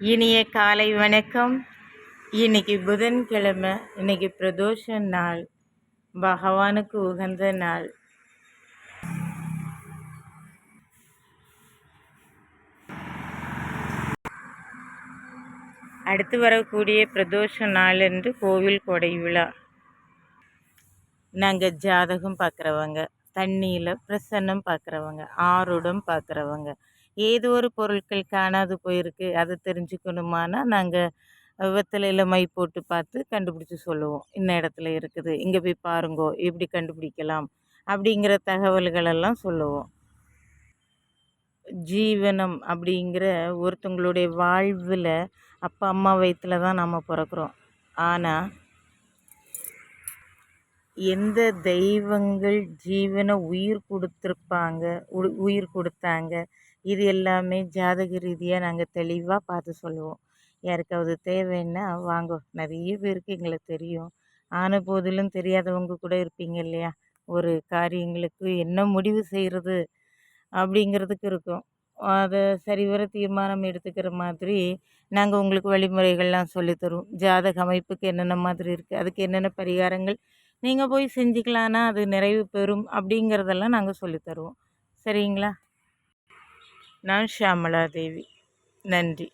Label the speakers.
Speaker 1: இனிய காலை வணக்கம். இன்னைக்கு புதன்கிழமை. இன்னைக்கு பிரதோஷ நாள், பகவானுக்கு உகந்த நாள். அடுத்து வரக்கூடிய பிரதோஷ நாள் என்று கோவில் கொடை விழா. நாங்கள் ஜாதகம் பார்க்குறவங்க, தண்ணியில் பிரசன்னம் பார்க்குறவங்க, ஆருடம் பார்க்குறவங்க, ஏதோ ஒரு பொருட்கள் காணாது போயிருக்கு அதை தெரிஞ்சுக்கணுமானா நாங்கள் வெத்தலையில் மை போட்டு பார்த்து கண்டுபிடிச்சி சொல்லுவோம். இந்த இடத்துல இருக்குது, இங்கே போய் பாருங்கோ, எப்படி கண்டுபிடிக்கலாம் அப்படிங்கிற தகவல்களெல்லாம் சொல்லுவோம். ஜீவனம் அப்படிங்கிற ஒருத்தவங்களுடைய வாழ்வில் அப்பா அம்மா வயிற்றில் தான் நம்ம பிறக்கிறோம். ஆனால் எந்த தெய்வங்கள் ஜீவனை உயிர் கொடுத்துருப்பாங்க, உயிர் கொடுத்தாங்க, இது எல்லாமே ஜாதக ரீதியாக நாங்கள் தெளிவாக பார்த்து சொல்லுவோம். யாருக்காவது தேவைன்னா வாங்க, நிறைய பேருக்கு எங்களை தெரியும். ஆன போதிலும் தெரியாதவங்க கூட இருப்பீங்க இல்லையா? ஒரு காரியங்களுக்கு என்ன முடிவு செய்கிறது அப்படிங்கிறதுக்கு இருக்கும். அதை சரிவர தீர்மானம் எடுத்துக்கிற மாதிரி நாங்கள் உங்களுக்கு வழிமுறைகள்லாம் சொல்லித்தருவோம். ஜாதக அமைப்புக்கு என்னென்ன மாதிரி இருக்குது, அதுக்கு என்னென்ன பரிகாரங்கள் நீங்கள் போய் செஞ்சுக்கலான்னா அது நிறைவு பெறும் அப்படிங்கிறதெல்லாம் நாங்கள் சொல்லித்தருவோம். சரிங்களா? நான் ஷியாமலா தேவி. நன்றி.